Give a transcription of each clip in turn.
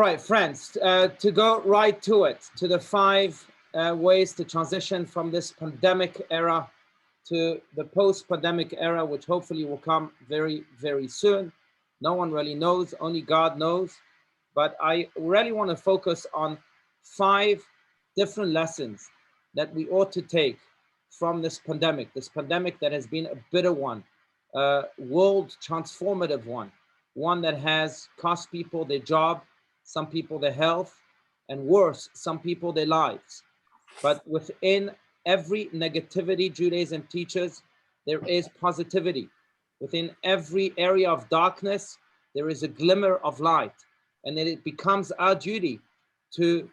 Right, friends, to go right to it, to the five ways to transition from this pandemic era to the post-pandemic era, which hopefully will come very, very soon. No one really knows, only God knows. But I really want to focus on five different lessons that we ought to take from this pandemic that has been a bitter one, world transformative one that has cost people their job, some people their health, and worse, some people their lives. But within every negativity, Judaism teaches, there is positivity. Within every area of darkness, there is a glimmer of light. And then it becomes our duty to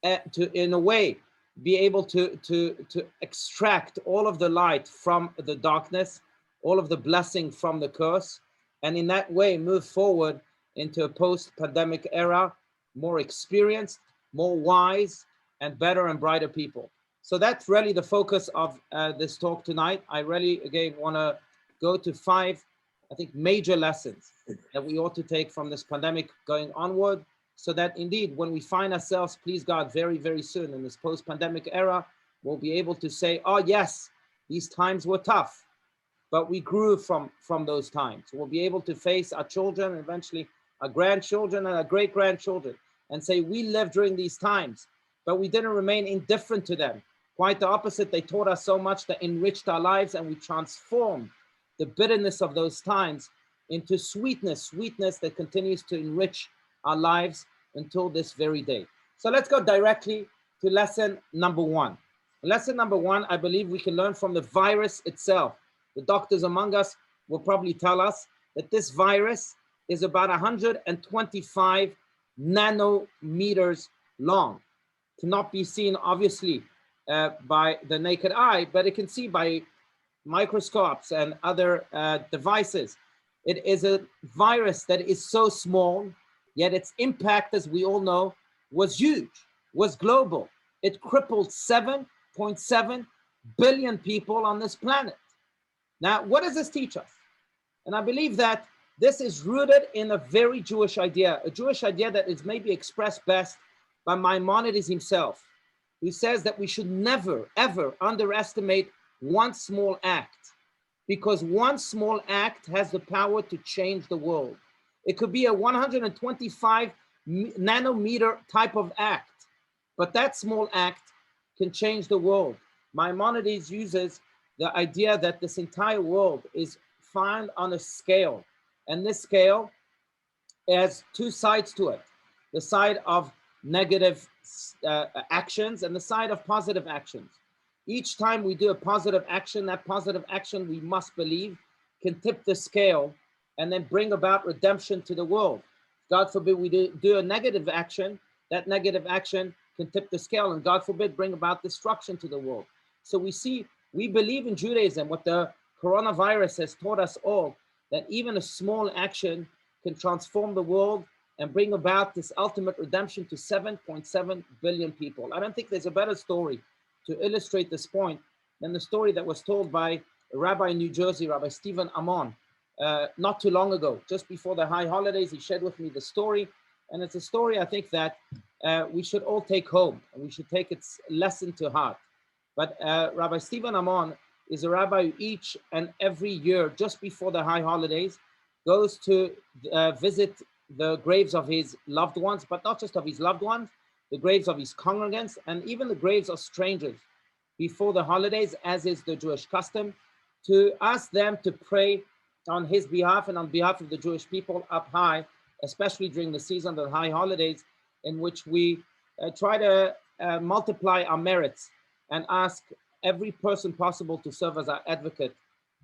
in a way, be able to extract all of the light from the darkness, all of the blessing from the curse, and in that way move forward into a post-pandemic era, more experienced, more wise, and better and brighter people. So that's really the focus of this talk tonight. I really, again, want to go to five, I think, major lessons that we ought to take from this pandemic going onward, so that indeed, when we find ourselves, please God, very, very soon in this post-pandemic era, we'll be able to say, oh yes, these times were tough, but we grew from those times. We'll be able to face our children, and eventually our grandchildren and our great-grandchildren, and say, we lived during these times, but we didn't remain indifferent to them. Quite the opposite, they taught us so much that enriched our lives, and we transformed the bitterness of those times into sweetness that continues to enrich our lives until this very day. So let's go directly to lesson number one. Lesson number one, I believe we can learn from the virus itself. The doctors among us will probably tell us that this virus is about 125 nanometers long. Cannot be seen, obviously, by the naked eye, but it can see by microscopes and other devices. It is a virus that is so small, yet its impact, as we all know, was huge, was global. It crippled 7.7 billion people on this planet. Now, what does this teach us? And I believe that this is rooted in a very Jewish idea, a Jewish idea that is maybe expressed best by Maimonides himself, who says that we should never, ever underestimate one small act, because one small act has the power to change the world. It could be a 125 nanometer type of act, but that small act can change the world. Maimonides uses the idea that this entire world is found on a scale, and this scale has two sides to it: the side of negative actions and the side of positive actions. Each time we do a positive action, that positive action, we must believe, can tip the scale and then bring about redemption to the world. God forbid we do a negative action, that negative action can tip the scale, and God forbid bring about destruction to the world. So we believe in Judaism, what the coronavirus has taught us all, that even a small action can transform the world and bring about this ultimate redemption to 7.7 billion people. I don't think there's a better story to illustrate this point than the story that was told by a rabbi in New Jersey, Rabbi Stephen Amon, not too long ago, just before the high holidays. He shared with me the story, and it's a story I think that we should all take home, and we should take its lesson to heart. But Rabbi Stephen Amon is a rabbi who each and every year, just before the high holidays, goes to visit the graves of his loved ones, but not just of his loved ones, the graves of his congregants, and even the graves of strangers before the holidays, as is the Jewish custom, to ask them to pray on his behalf and on behalf of the Jewish people up high, especially during the season of the high holidays, in which we try to multiply our merits and ask every person possible to serve as our advocate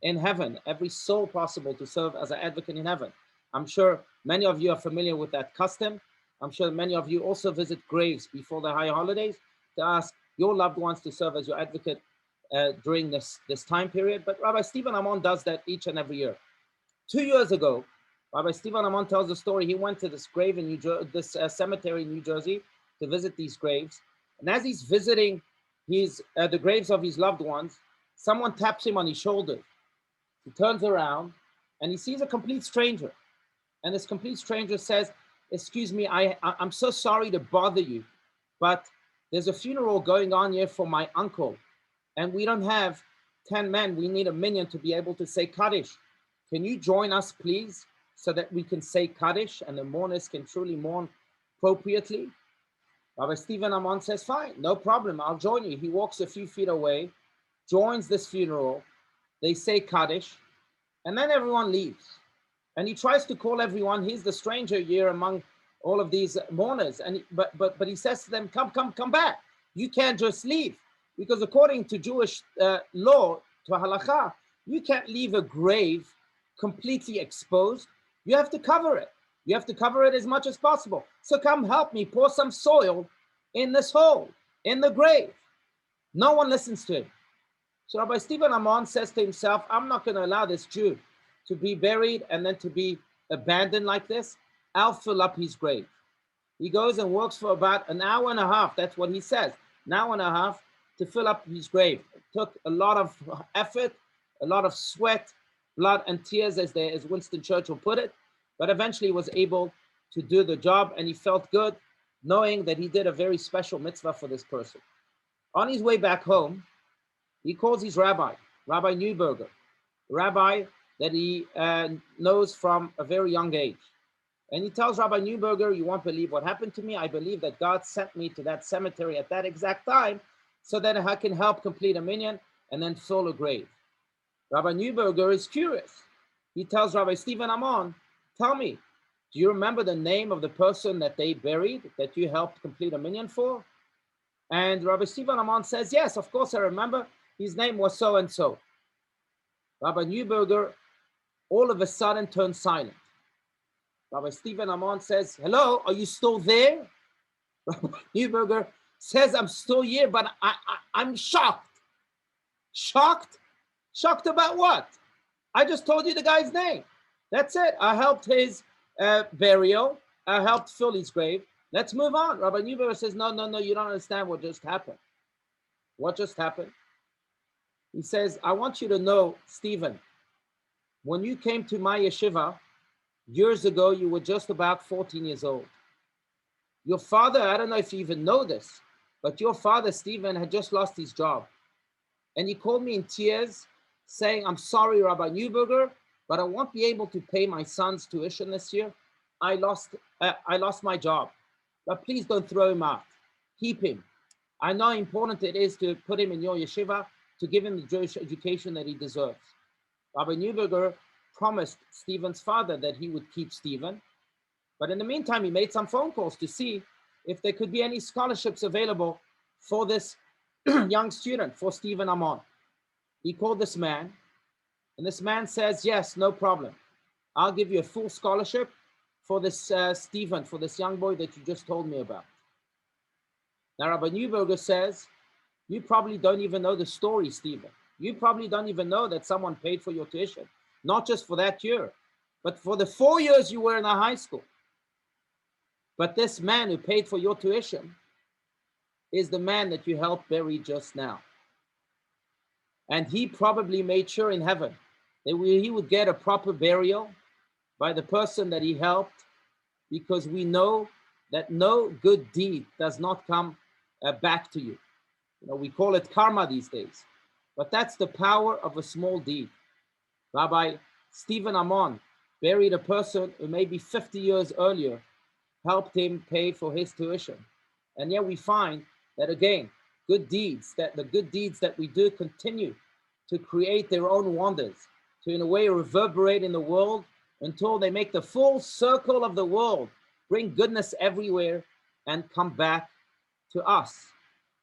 in heaven, every soul possible to serve as an advocate in heaven. I'm sure many of you are familiar with that custom. I'm sure many of you also visit graves before the high holidays to ask your loved ones to serve as your advocate during this time period. But Rabbi Stephen Amon does that each and every year. 2 years ago, Rabbi Stephen Amon tells the story. He went to this grave in this cemetery in New Jersey to visit these graves. And as he's visiting the graves of his loved ones, someone taps him on his shoulder. He turns around and he sees a complete stranger. And this complete stranger says, excuse me, I'm so sorry to bother you, but there's a funeral going on here for my uncle, and we don't have 10 men. We need a minion to be able to say Kaddish. Can you join us, please, so that we can say Kaddish and the mourners can truly mourn appropriately? Rabbi Stephen Amon says, fine, no problem, I'll join you. He walks a few feet away, joins this funeral, they say Kaddish, and then everyone leaves. And he tries to call everyone. He's the stranger here among all of these mourners. And but he says to them, come back. You can't just leave, because according to Jewish law, to halacha, you can't leave a grave completely exposed. You have to cover it. You have to cover it as much as possible. So come help me pour some soil in this hole, in the grave. No one listens to him. So Rabbi Stephen Amon says to himself, I'm not going to allow this Jew to be buried and then to be abandoned like this. I'll fill up his grave. He goes and works for about an hour and a half. That's what he says. An hour and a half to fill up his grave. It took a lot of effort, a lot of sweat, blood and tears, as Winston Churchill put it, but eventually he was able to do the job, and he felt good knowing that he did a very special mitzvah for this person. On his way back home, he calls his rabbi, Rabbi Neuberger, rabbi that he knows from a very young age. And he tells Rabbi Neuberger, you won't believe what happened to me. I believe that God sent me to that cemetery at that exact time so that I can help complete a minyan and then fill a grave. Rabbi Neuberger is curious. He tells Rabbi Stephen Amon, tell me, do you remember the name of the person that they buried, that you helped complete a minyan for? And Rabbi Stephen Amon says, yes, of course I remember. His name was so-and-so. Rabbi Neuberger all of a sudden turned silent. Rabbi Stephen Amon says, hello, are you still there? Rabbi Neuberger says, I'm still here, but I'm shocked. Shocked? Shocked about what? I just told you the guy's name. That's it. I helped his burial. I helped fill his grave. Let's move on. Rabbi Neuberger says, no, you don't understand what just happened. What just happened? He says, I want you to know, Stephen, when you came to my yeshiva years ago, you were just about 14 years old. Your father, I don't know if you even know this, but your father, Stephen, had just lost his job. And he called me in tears saying, I'm sorry, Rabbi Neuberger, but I won't be able to pay my son's tuition this year. I lost my job, but please don't throw him out. Keep him. I know how important it is to put him in your yeshiva, to give him the Jewish education that he deserves. Rabbi Neuberger promised Stephen's father that he would keep Stephen, but in the meantime, he made some phone calls to see if there could be any scholarships available for this young student, for Stephen Amon. He called this man, and this man says, yes, no problem. I'll give you a full scholarship for this Stephen, for this young boy that you just told me about. Now, Rabbi Neuberger says, you probably don't even know the story, Stephen. You probably don't even know that someone paid for your tuition, not just for that year, but for the 4 years you were in a high school. But this man who paid for your tuition is the man that you helped bury just now. And he probably made sure in heaven that he would get a proper burial by the person that he helped, because we know that no good deed does not come back to you. You know, we call it karma these days, but that's the power of a small deed. Rabbi Stephen Amon buried a person who maybe 50 years earlier helped him pay for his tuition. And yet we find that, again, the good deeds that we do continue to create their own wonders, to in a way reverberate in the world until they make the full circle of the world, bring goodness everywhere, and come back to us,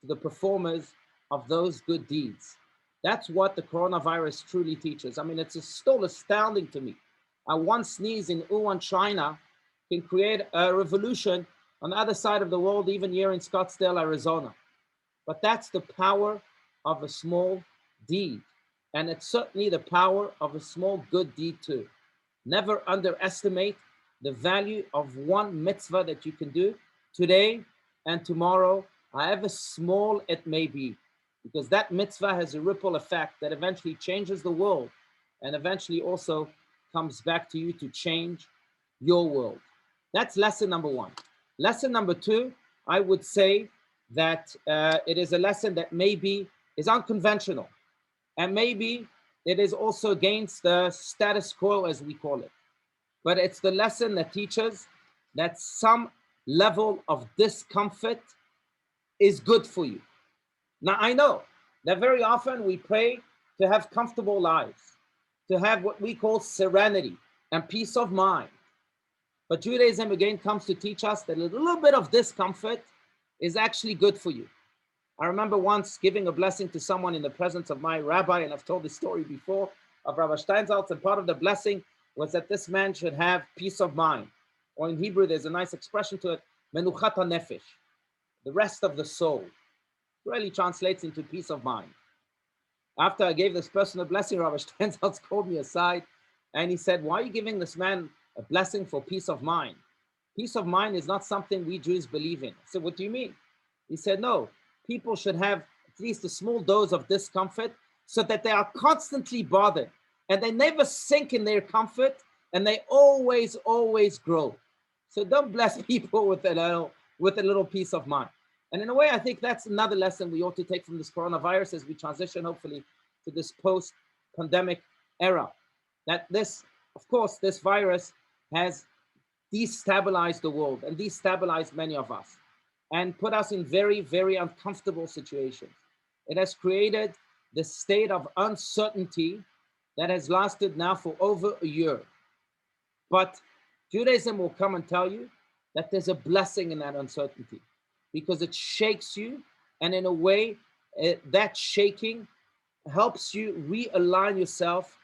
to the performers of those good deeds. That's what the coronavirus truly teaches. I mean, it's still astounding to me. One sneeze in Wuhan, China, can create a revolution on the other side of the world, even here in Scottsdale, Arizona. But that's the power of a small deed. And it's certainly the power of a small good deed too. Never underestimate the value of one mitzvah that you can do today and tomorrow, however small it may be, because that mitzvah has a ripple effect that eventually changes the world, and eventually also comes back to you to change your world. That's lesson number one. Lesson number two, I would say that it is a lesson that maybe is unconventional, and maybe it is also against the status quo, as we call it. But it's the lesson that teaches that some level of discomfort is good for you. Now, I know that very often we pray to have comfortable lives, to have what we call serenity and peace of mind. But Judaism again comes to teach us that a little bit of discomfort is actually good for you. I remember once giving a blessing to someone in the presence of my rabbi, and I've told this story before, of Rabbi Steinsaltz, and part of the blessing was that this man should have peace of mind. Or in Hebrew, there's a nice expression to it, menuchat nefesh, the rest of the soul. It really translates into peace of mind. After I gave this person a blessing, Rabbi Steinsaltz called me aside, and he said, why are you giving this man a blessing for peace of mind? Peace of mind is not something we Jews believe in. I said, what do you mean? He said, no, people should have at least a small dose of discomfort so that they are constantly bothered and they never sink in their comfort and they always, always grow. So don't bless people with a little peace of mind. And in a way, I think that's another lesson we ought to take from this coronavirus as we transition, hopefully, to this post-pandemic era. That this, of course, this virus has destabilized the world and destabilized many of us and put us in very, very uncomfortable situations. It has created this state of uncertainty that has lasted now for over a year. But Judaism will come and tell you that there's a blessing in that uncertainty because it shakes you, and in a way, that shaking helps you realign yourself,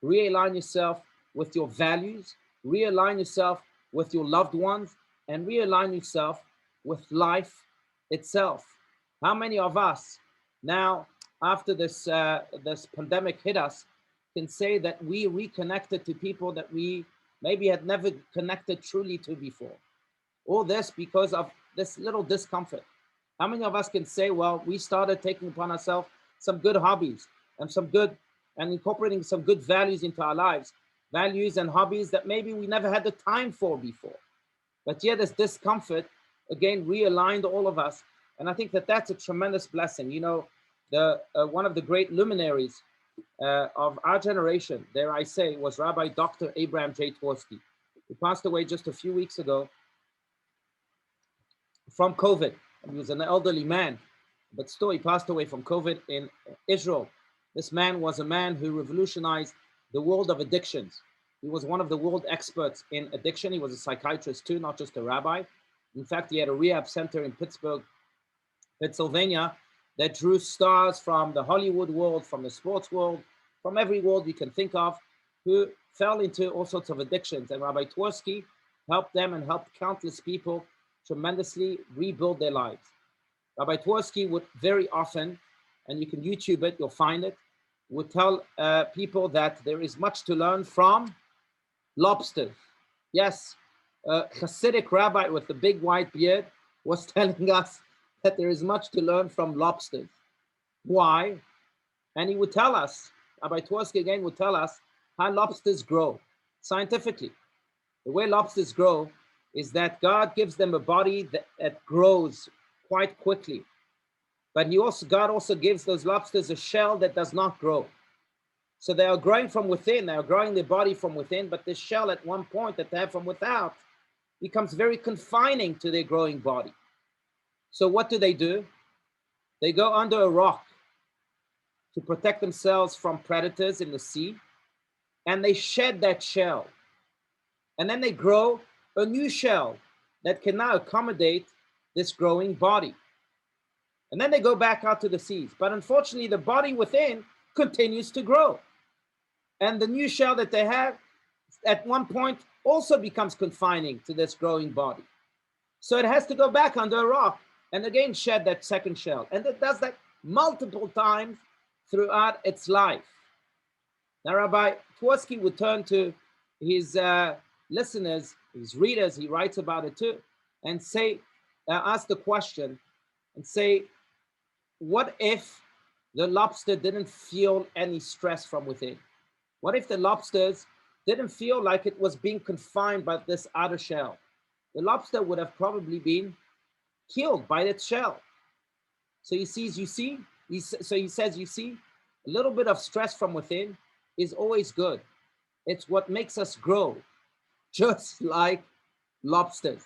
realign yourself with your values, realign yourself with your loved ones, and realign yourself with life itself. How many of us now, after this pandemic hit us, can say that we reconnected to people that we maybe had never connected truly to before? All this because of this little discomfort. How many of us can say, well, we started taking upon ourselves some good hobbies and incorporating some good values into our lives, values and hobbies that maybe we never had the time for before. But yet this discomfort, again, realigned all of us. And I think that that's a tremendous blessing. You know, one of the great luminaries of our generation, dare I say, was Rabbi Dr. Abraham J. Twersky, who passed away just a few weeks ago from COVID. He was an elderly man, but still he passed away from COVID in Israel. This man was a man who revolutionized the world of addictions. He was one of the world experts in addiction. He was a psychiatrist too, not just a rabbi. In fact, he had a rehab center in Pittsburgh, Pennsylvania, that drew stars from the Hollywood world, from the sports world, from every world you can think of, who fell into all sorts of addictions. And Rabbi Twersky helped them and helped countless people tremendously rebuild their lives. Rabbi Twersky would very often, and you can YouTube it, you'll find it, would tell people that there is much to learn from lobsters. Yes, a Hasidic rabbi with the big white beard was telling us that there is much to learn from lobsters. Why? And he would tell us, Rabbi Twersky again would tell us how lobsters grow scientifically. The way lobsters grow is that God gives them a body that grows quite quickly. But God also gives those lobsters a shell that does not grow. So they are growing from within, they are growing their body from within, but this shell at one point that they have from without becomes very confining to their growing body. So what do? They go under a rock to protect themselves from predators in the sea, and they shed that shell. And then they grow a new shell that can now accommodate this growing body. And then they go back out to the seas. But unfortunately, the body within continues to grow. And the new shell that they have at one point also becomes confining to this growing body. So it has to go back under a rock and again shed that second shell. And it does that multiple times throughout its life. Now, Rabbi Twersky would turn to his listeners, his readers, he writes about it too, and say, ask the question and say, what if the lobster didn't feel any stress from within? What if the lobsters didn't feel like it was being confined by this outer shell. The lobster would have probably been killed by its shell. So he sees, you see, so he says, you see, a little bit of stress from within is always good. It's what makes us grow, just like lobsters.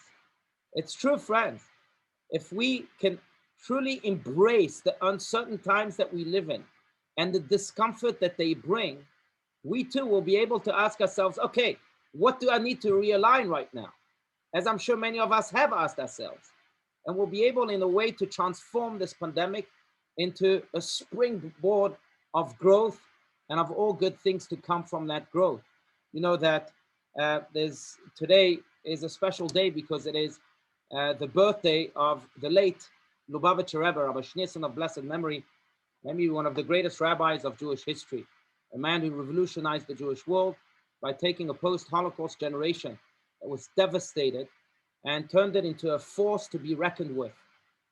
It's true, friends. If we can truly embrace the uncertain times that we live in and the discomfort that they bring, we too will be able to ask ourselves, okay, what do I need to realign right now? As I'm sure many of us have asked ourselves. And we'll be able in a way to transform this pandemic into a springboard of growth and of all good things to come from that growth. You know that today is a special day because it is the birthday of the late Lubavitcher Rebbe, Rabbi Schneerson of blessed memory, maybe one of the greatest rabbis of Jewish history, a man who revolutionized the Jewish world by taking a post-Holocaust generation that was devastated and turned it into a force to be reckoned with.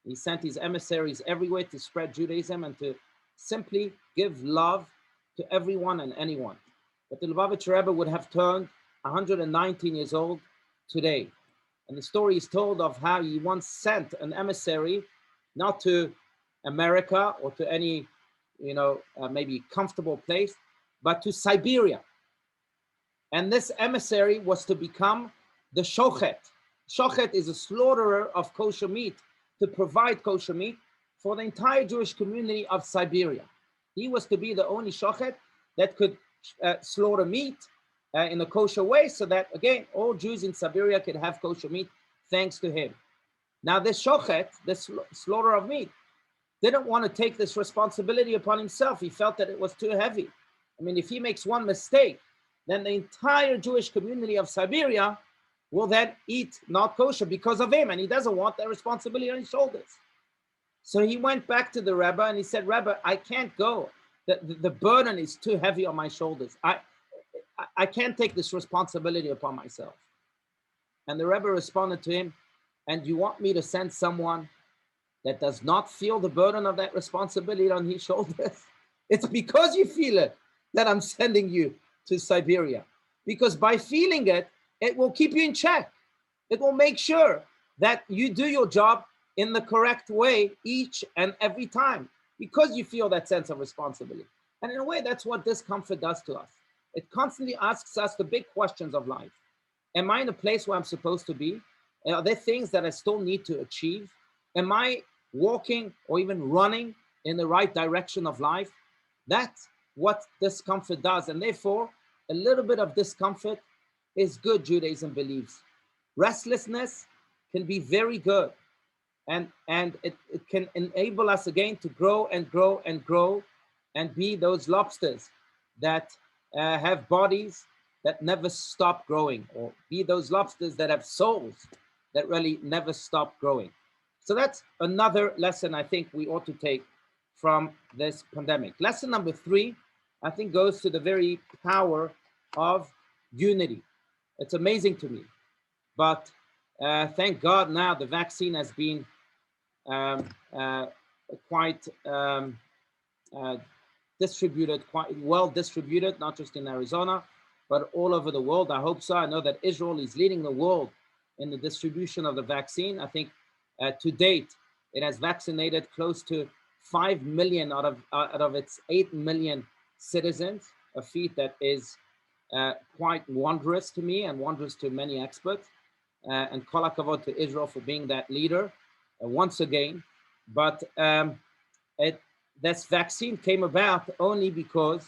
He sent his emissaries everywhere to spread Judaism and to simply give love to everyone and anyone. But the Lubavitcher Rebbe would have turned 119 years old today. And the story is told of how he once sent an emissary, not to America or to any, maybe comfortable place, but to Siberia. And this emissary was to become the shochet. Shochet is a slaughterer of kosher meat, to provide kosher meat for the entire Jewish community of Siberia. He was to be the only shochet that could slaughter meat in a kosher way, so that, again, all Jews in Siberia could have kosher meat thanks to him. Now, this shochet, this slaughter of meat, didn't want to take this responsibility upon himself. He felt that it was too heavy. I mean, if he makes one mistake, then the entire Jewish community of Siberia will then eat not kosher because of him, and he doesn't want that responsibility on his shoulders. So he went back to the Rebbe and he said, Rebbe, I can't go. The burden is too heavy on my shoulders. I can't take this responsibility upon myself. And the Rebbe responded to him, and you want me to send someone that does not feel the burden of that responsibility on his shoulders? It's because you feel it that I'm sending you to Siberia. Because by feeling it, it will keep you in check. It will make sure that you do your job in the correct way each and every time, because you feel that sense of responsibility. And in a way, that's what discomfort does to us. It constantly asks us the big questions of life. Am I in a place where I'm supposed to be? Are there things that I still need to achieve? Am I walking or even running in the right direction of life? That's what discomfort does. And therefore, a little bit of discomfort is good, Judaism believes. Restlessness can be very good. And it can enable us again to grow and grow and grow and be those lobsters that have bodies that never stop growing, or be those lobsters that have souls that really never stop growing. So that's another lesson I think we ought to take from this pandemic. Lesson number 3, I think, goes to the very power of unity. It's amazing to me, but thank God now the vaccine has been quite distributed, quite well distributed, not just in Arizona, but all over the world. I hope so. I know that Israel is leading the world in the distribution of the vaccine. I think to date, it has vaccinated close to 5 million out of its 8 million citizens, a feat that is quite wondrous to me and wondrous to many experts. And kol hakavod to Israel for being that leader once again. But this vaccine came about only because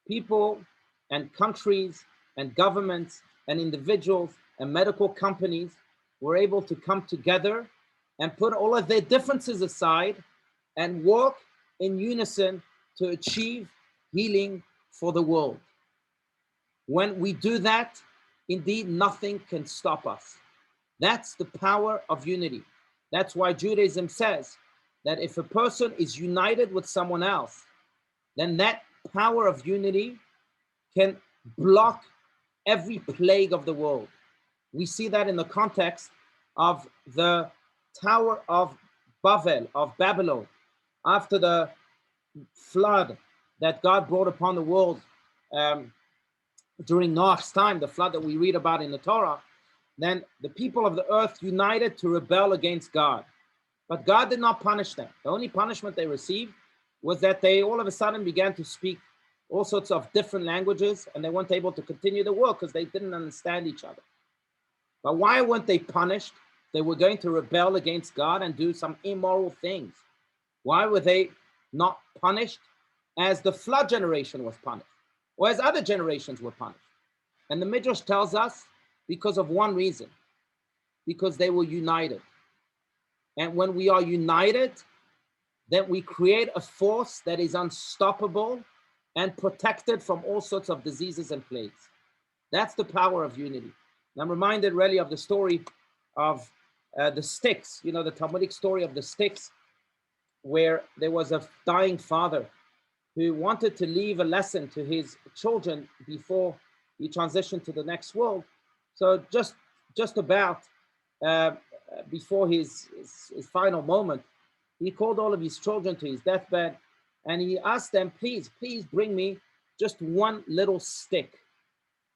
people and countries and governments and individuals and medical companies were able to come together and put all of their differences aside and work in unison to achieve healing for the world. When we do that, indeed, nothing can stop us. That's the power of unity. That's why Judaism says that if a person is united with someone else, then that power of unity can block every plague of the world. We see that in the context of the Tower of Babylon, after the flood that God brought upon the world during Noah's time, the flood that we read about in the Torah, then the people of the earth united to rebel against God. But God did not punish them. The only punishment they received was that they all of a sudden began to speak all sorts of different languages, and they weren't able to continue the work because they didn't understand each other. But why weren't they punished? They were going to rebel against God and do some immoral things. Why were they not punished as the flood generation was punished, or as other generations were punished? And the Midrash tells us because of one reason, because they were united. And when we are united, then we create a force that is unstoppable and protected from all sorts of diseases and plagues. That's the power of unity. And I'm reminded really of the story of the sticks, you know, the Talmudic story of the sticks, where there was a dying father who wanted to leave a lesson to his children before he transitioned to the next world. So just about before his final moment, he called all of his children to his deathbed, and he asked them, please bring me just one little stick.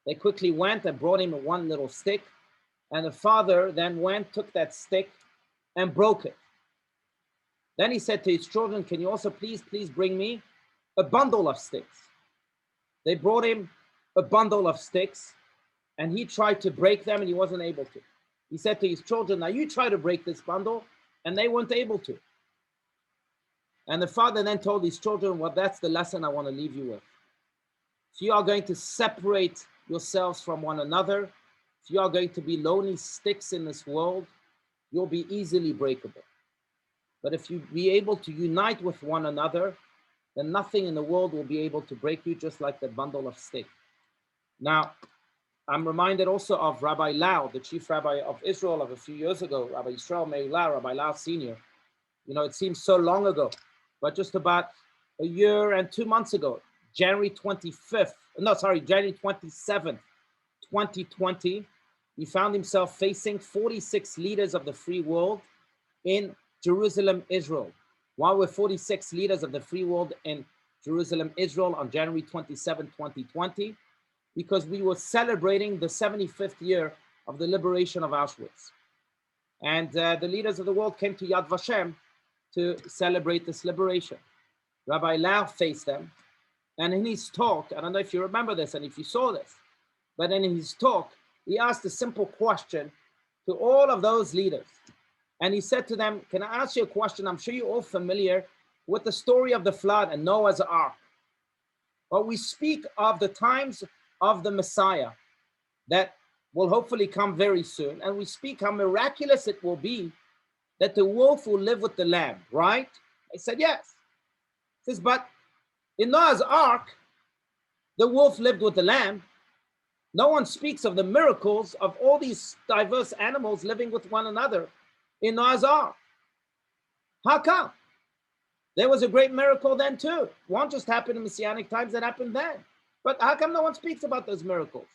They quickly went and brought him one little stick, and the father then went, took that stick and broke it. Then he said to his children, can you also please bring me a bundle of sticks? They brought him a bundle of sticks, and he tried to break them and he wasn't able to. He said to his children, now you try to break this bundle, and they weren't able to. And the father then told his children, well, that's the lesson I want to leave you with. If you are going to separate yourselves from one another, if you are going to be lonely sticks in this world, you'll be easily breakable. But if you be able to unite with one another, then nothing in the world will be able to break you, just like that bundle of sticks. Now, I'm reminded also of Rabbi Lau, the chief rabbi of Israel of a few years ago, Rabbi Yisrael Meir Lau, Rabbi Lau Sr. You know, it seems so long ago, but just about a year and 2 months ago, January 27th, 2020, he found himself facing 46 leaders of the free world in Jerusalem, Israel. Why were 46 leaders of the free world in Jerusalem, Israel on January 27, 2020? Because we were celebrating the 75th year of the liberation of Auschwitz. And the leaders of the world came to Yad Vashem to celebrate this liberation. Rabbi Lau faced them, and in his talk, I don't know if you remember this and if you saw this, but in his talk, he asked a simple question to all of those leaders. And he said to them, can I ask you a question? I'm sure you're all familiar with the story of the flood and Noah's Ark. But we speak of the times of the Messiah that will hopefully come very soon. And we speak how miraculous it will be that the wolf will live with the lamb, right? I said, yes. He says, but in Noah's Ark, the wolf lived with the lamb. No one speaks of the miracles of all these diverse animals living with one another in Noah's Ark. How come? There was a great miracle then too. One just happened in Messianic times, that happened then. But how come no one speaks about those miracles?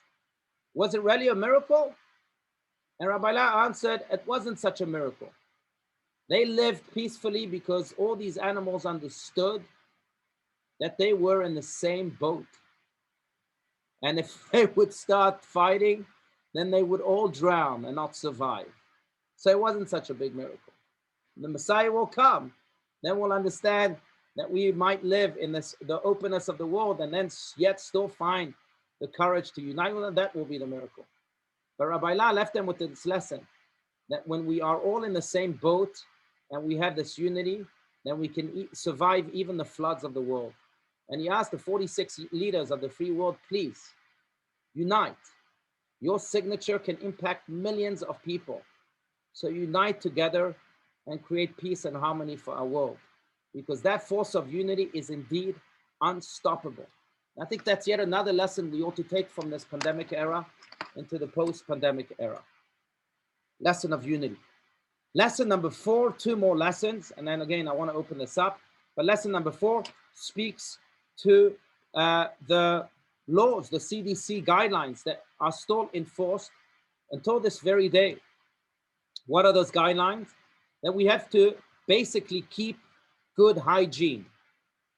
Was it really a miracle? And Rabbi Lau answered, it wasn't such a miracle. They lived peacefully because all these animals understood that they were in the same boat. And if they would start fighting, then they would all drown and not survive. So it wasn't such a big miracle. The Messiah will come, then we'll understand that we might live in the openness of the world and then yet still find the courage to unite with them. That will be the miracle. But Rabbi Lau left them with this lesson, that when we are all in the same boat and we have this unity, then we can survive even the floods of the world. And he asked the 46 leaders of the free world, please, unite. Your signature can impact millions of people. So unite together and create peace and harmony for our world, because that force of unity is indeed unstoppable. I think that's yet another lesson we ought to take from this pandemic era into the post-pandemic era. Lesson of unity. Lesson number 4, 2 more lessons, and then again, I want to open this up. But lesson number 4 speaks to the laws, the CDC guidelines that are still enforced until this very day. What are those guidelines? That we have to basically keep good hygiene.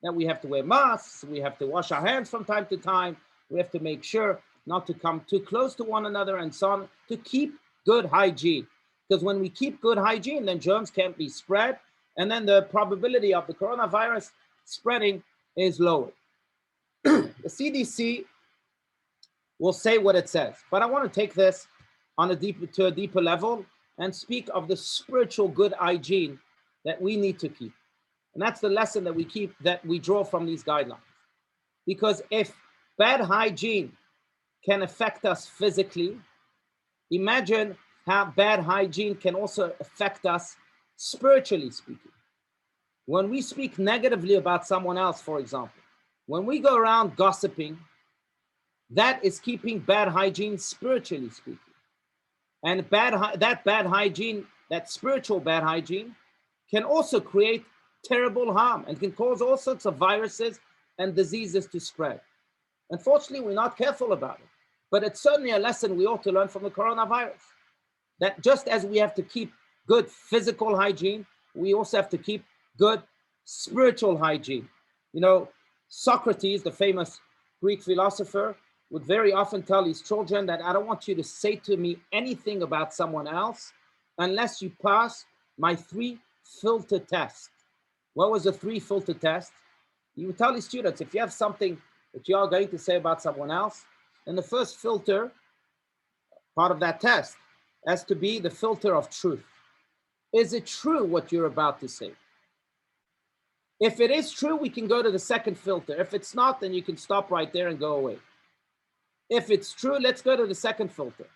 That we have to wear masks, we have to wash our hands from time to time, we have to make sure not to come too close to one another, and so on, to keep good hygiene. Because when we keep good hygiene, then germs can't be spread, and then the probability of the coronavirus spreading is lower. The CDC will say what it says, but I want to take this on a deeper level and speak of the spiritual good hygiene that we need to keep. And that's the lesson that we draw from these guidelines. Because if bad hygiene can affect us physically, imagine how bad hygiene can also affect us spiritually speaking. When we speak negatively about someone else, for example, when we go around gossiping, that is keeping bad hygiene spiritually speaking. And that bad hygiene, that spiritual bad hygiene, can also create terrible harm and can cause all sorts of viruses and diseases to spread. Unfortunately, we're not careful about it, but it's certainly a lesson we ought to learn from the coronavirus. That just as we have to keep good physical hygiene, we also have to keep good spiritual hygiene. You know, Socrates, the famous Greek philosopher, would very often tell his children that I don't want you to say to me anything about someone else unless you pass my 3 filter test. What was the 3 filter test? He would tell his students, if you have something that you are going to say about someone else, then the first filter, part of that test, has to be the filter of truth. Is it true what you're about to say? If it is true, we can go to the second filter. If it's not, then you can stop right there and go away. If it's true, let's go to the second filter.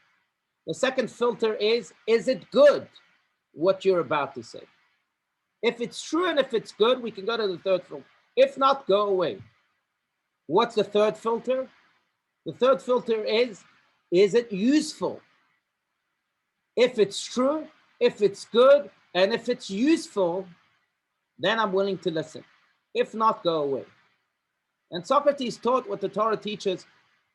The second filter is it good what you're about to say? If it's true and if it's good, we can go to the third filter. If not, go away. What's the third filter? The third filter is it useful? If it's true, if it's good, and if it's useful, then I'm willing to listen. If not, go away. And Socrates taught what the Torah teaches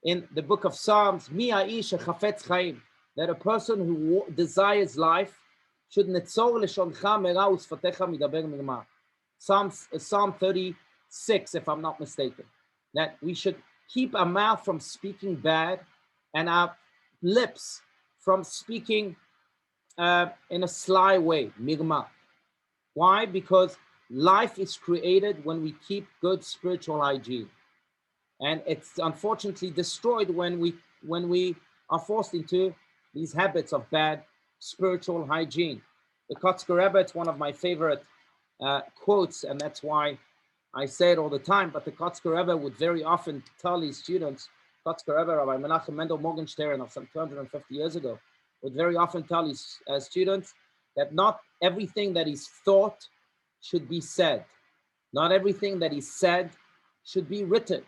in the book of Psalms, Mi ha'ish hachafetz chaim, that a person who desires life should netzor leshoncha mera u'sfatecha midaber mirma. Psalm 36, if I'm not mistaken, that we should keep our mouth from speaking bad and our lips from speaking in a sly way, mirma. Why? Because life is created when we keep good spiritual hygiene. And it's unfortunately destroyed when we are forced into these habits of bad spiritual hygiene. The Kotzker Rebbe, it's one of my favorite quotes, and that's why I say it all the time, but the Kotzker Rebbe would very often tell his students, Kotzker Rebbe, Rabbi Menachem Mendel Morgenstern of some 250 years ago, would very often tell his students that not everything that is thought should be said. Not everything that is said should be written.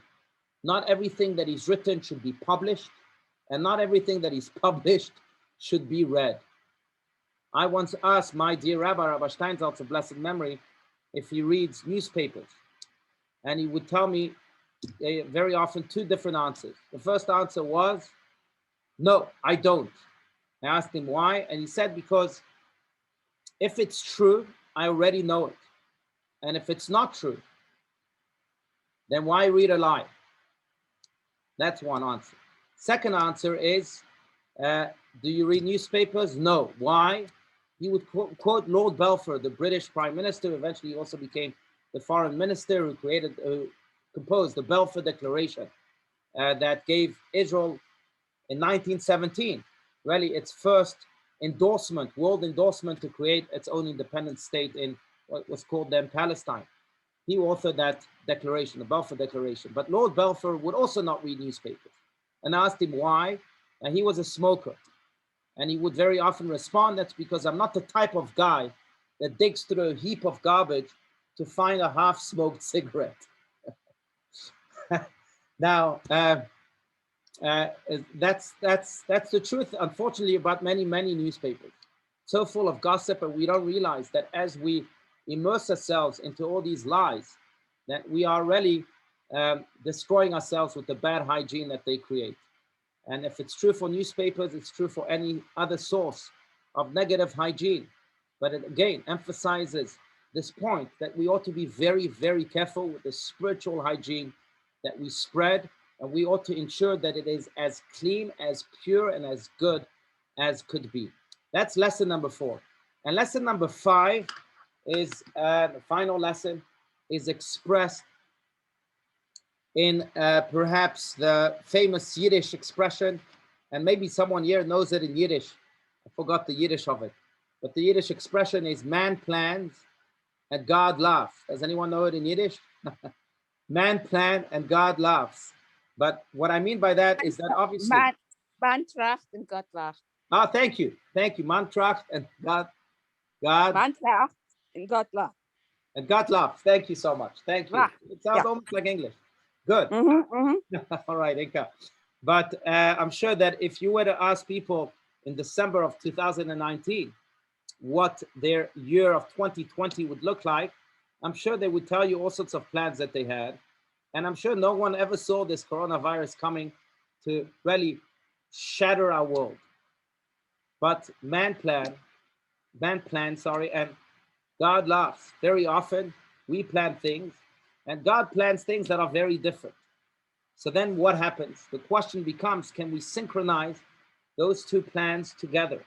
Not everything that is written should be published, and not everything that is published should be read. I once asked my dear Rabbi Steinsaltz of blessed memory, if he reads newspapers, and he would tell me very often 2 different answers. The first answer was, no, I don't. I asked him why, and he said, because if it's true, I already know it. And if it's not true, then why read a lie? That's one answer. Second answer is, do you read newspapers? No. Why? He would quote Lord Balfour, the British Prime Minister, eventually also became the Foreign Minister, who composed the Balfour Declaration that gave Israel in 1917, really its first endorsement, world endorsement to create its own independent state in what was called then Palestine. He authored that declaration, the Balfour Declaration. But Lord Balfour would also not read newspapers. And I asked him why, and he was a smoker. And he would very often respond, that's because I'm not the type of guy that digs through a heap of garbage to find a half-smoked cigarette. Now, that's the truth, unfortunately, about many newspapers. So full of gossip, and we don't realize that as we immerse ourselves into all these lies, that we are really destroying ourselves with the bad hygiene that they create. And if it's true for newspapers, it's true for any other source of negative hygiene. But it again emphasizes this point that we ought to be very careful with the spiritual hygiene that we spread And we ought to ensure that it is as clean, as pure, and as good as could be. That's lesson number 4. And lesson number 5 is, the final lesson, is expressed in perhaps the famous Yiddish expression, and maybe someone here knows it in Yiddish. I forgot the Yiddish of it. But the Yiddish expression is man plans and God laughs. Does anyone know it in Yiddish? Man plans and God laughs. But what I mean by that is that obviously... Man tracht and God lacht. Ah, thank you. Thank you. Man tracht and God... Man tracht and God lacht. And God laughs. Thank you so much. Thank you. It sounds almost like English. Good. All right, Inka. But I'm sure that if you were to ask people in December of 2019 what their year of 2020 would look like, I'm sure they would tell you all sorts of plans that they had. And I'm sure no one ever saw this coronavirus coming to really shatter our world. But man plans, and God laughs. Very often we plan things and God plans things that are very different. So then what happens? The question becomes, can we synchronize those two plans together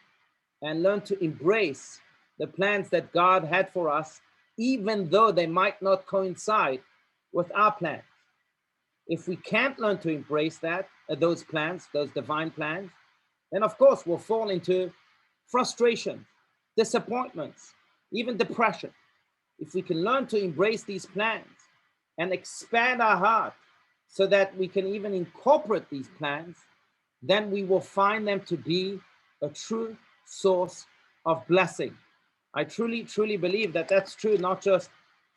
and learn to embrace the plans that God had for us, even though they might not coincide with our plans? If we can't learn to embrace that, those plans, those divine plans, then of course we'll fall into frustration, disappointments, even depression. If we can learn to embrace these plans and expand our heart so that we can even incorporate these plans, then we will find them to be a true source of blessing. I truly, truly believe that that's true, not just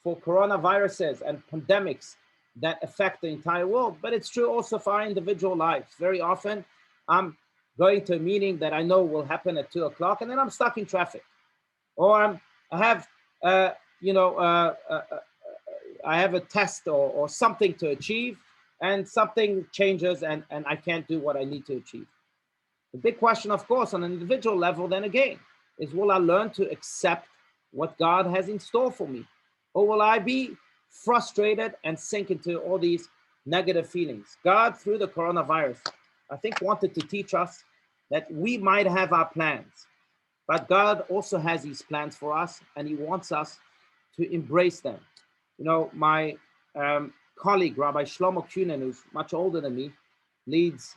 for coronaviruses and pandemics that affect the entire world, but it's true also for our individual lives. Very often, I'm going to a meeting that I know will happen at 2 o'clock, and then I'm stuck in traffic. Or I have, I have a test or something to achieve, and something changes and I can't do what I need to achieve. The big question, of course, on an individual level, then again, is will I learn to accept what God has in store for me? Or will I be frustrated and sink into all these negative feelings? God, through the coronavirus, I think wanted to teach us that we might have our plans, but God also has these plans for us, and he wants us to embrace them. You know, my colleague, Rabbi Shlomo Kunin, who's much older than me, leads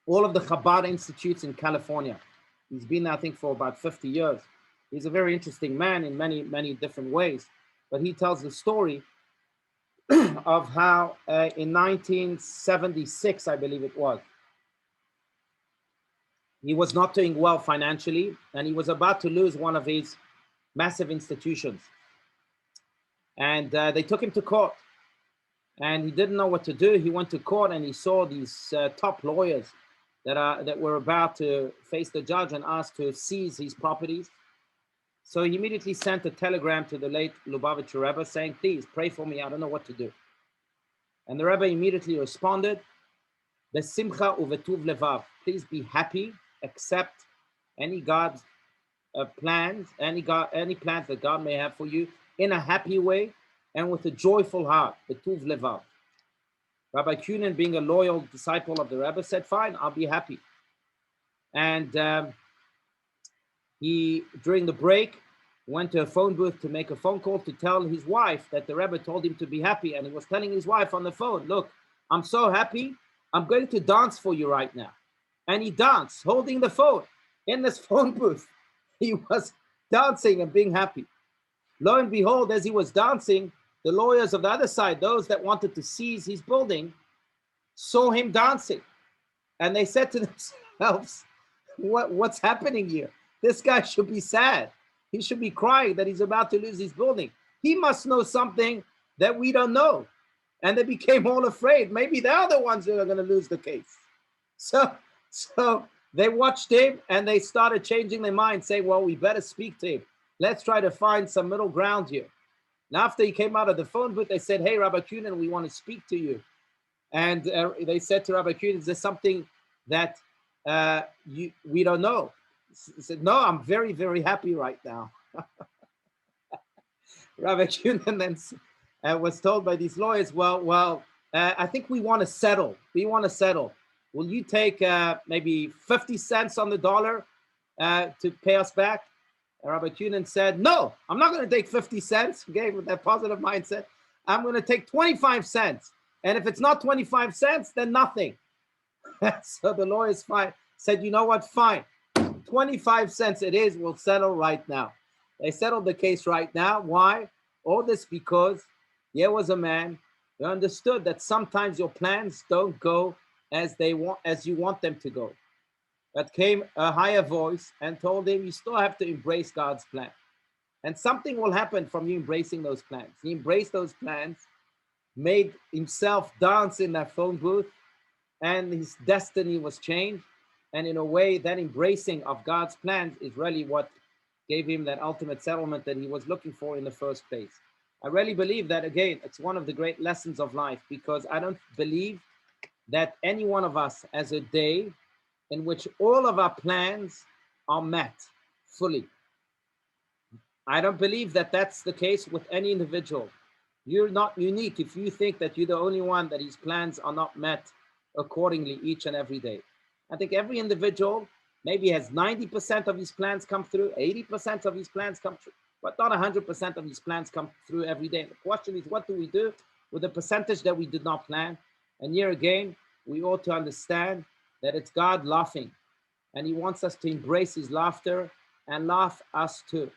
all of the Chabad institutes in California. He's been there, I think, for about 50 years. He's a very interesting man in many, many different ways. But he tells the story of how in 1976, I believe it was, he was not doing well financially, and he was about to lose one of his massive institutions. And they took him to court, and he didn't know what to do. He went to court and he saw these top lawyers that were about to face the judge and asked to seize his properties. So he immediately sent a telegram to the late Lubavitcher Rebbe saying, please pray for me, I don't know what to do. And the Rebbe immediately responded, Besimcha uvetuv levav, please be happy, accept any God's plans, any plans that God may have for you in a happy way and with a joyful heart, betuv levav. Rabbi Kunin, being a loyal disciple of the Rebbe, said, fine, I'll be happy. And he, during the break, went to a phone booth to make a phone call to tell his wife that the Rebbe told him to be happy. And he was telling his wife on the phone, look, I'm so happy, I'm going to dance for you right now. And he danced, holding the phone in this phone booth. He was dancing and being happy. Lo and behold, as he was dancing, the lawyers of the other side, those that wanted to seize his building, saw him dancing. And they said to themselves, what's happening here? This guy should be sad. He should be crying that he's about to lose his building. He must know something that we don't know. And they became all afraid. Maybe they're the ones who are going to lose the case. So they watched him and they started changing their mind, saying, well, we better speak to him. Let's try to find some middle ground here. And after he came out of the phone booth, they said, hey, Rabbi Kunin, we want to speak to you. And they said to Rabbi Kunin, is there something that we don't know? He said, no, I'm very, very happy right now. Rabbi Kunin then was told by these lawyers, well, I think we want to settle. We want to settle. Will you take maybe 50 cents on the dollar to pay us back? Rabbi Kunin said, no, I'm not going to take 50 cents, okay, with that positive mindset. I'm going to take 25 cents. And if it's not 25 cents, then nothing. So the lawyers said, you know what, fine. 25 cents it is, we'll settle right now. They settled the case right now. Why? All this because there was a man who understood that sometimes your plans don't go as you want them to go. But came a higher voice and told him, you still have to embrace God's plan. And something will happen from you embracing those plans. He embraced those plans, made himself dance in that phone booth, and his destiny was changed. And in a way, that embracing of God's plans is really what gave him that ultimate settlement that he was looking for in the first place. I really believe that, again, it's one of the great lessons of life, because I don't believe that any one of us has a day in which all of our plans are met fully. I don't believe that that's the case with any individual. You're not unique if you think that you're the only one that his plans are not met accordingly each and every day. I think every individual maybe has 90% of his plans come through, 80% of his plans come through, but not 100% of his plans come through every day. The question is, what do we do with the percentage that we did not plan? And here again, we ought to understand that it's God laughing, and he wants us to embrace his laughter and laugh us too.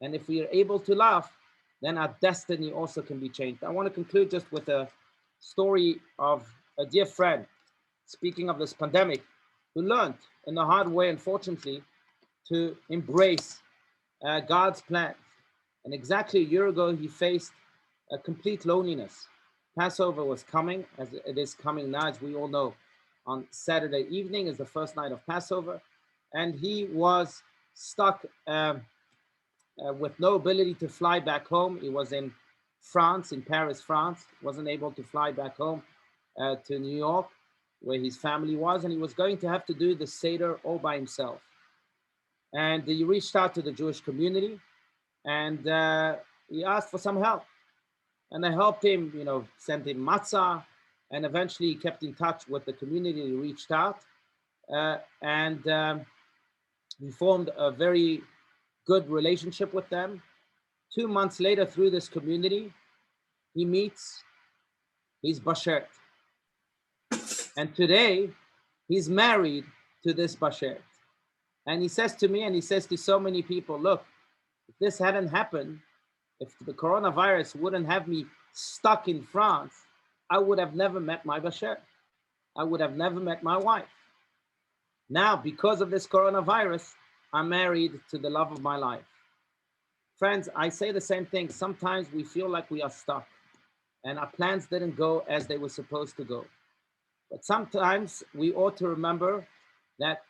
And if we are able to laugh, then our destiny also can be changed. I want to conclude just with a story of a dear friend, speaking of this pandemic, who learned in the hard way, unfortunately, to embrace God's plans. And exactly a year ago, he faced a complete loneliness. Passover was coming, as it is coming now, as we all know. On Saturday evening is the first night of Passover, and he was stuck with no ability to fly back home. He was in France, in Paris, France, wasn't able to fly back home to New York, where his family was, and he was going to have to do the Seder all by himself. And he reached out to the Jewish community, and he asked for some help. And they helped him, sent him matzah, and eventually he kept in touch with the community. He reached out, and he formed a very good relationship with them. 2 months later, through this community, he meets his bashert. And today, he's married to this bashert. And he says to me, and he says to so many people, look, if this hadn't happened, if the coronavirus wouldn't have me stuck in France, I would have never met my bashert. I would have never met my wife. Now, because of this coronavirus, I'm married to the love of my life. Friends, I say the same thing. Sometimes we feel like we are stuck and our plans didn't go as they were supposed to go. But sometimes we ought to remember that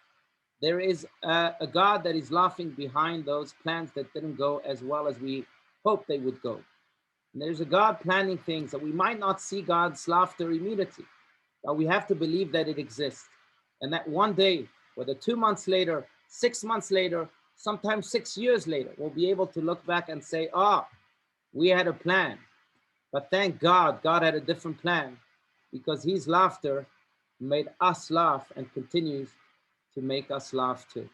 there is a God that is laughing behind those plans that didn't go as well as we hoped they would go. And there's a God planning things that we might not see God's laughter immediately, but we have to believe that it exists. And that one day, whether 2 months later, 6 months later, sometimes 6 years later, we'll be able to look back and say, we had a plan. But thank God, God had a different plan, because his laughter made us laugh and continues to make us laugh too.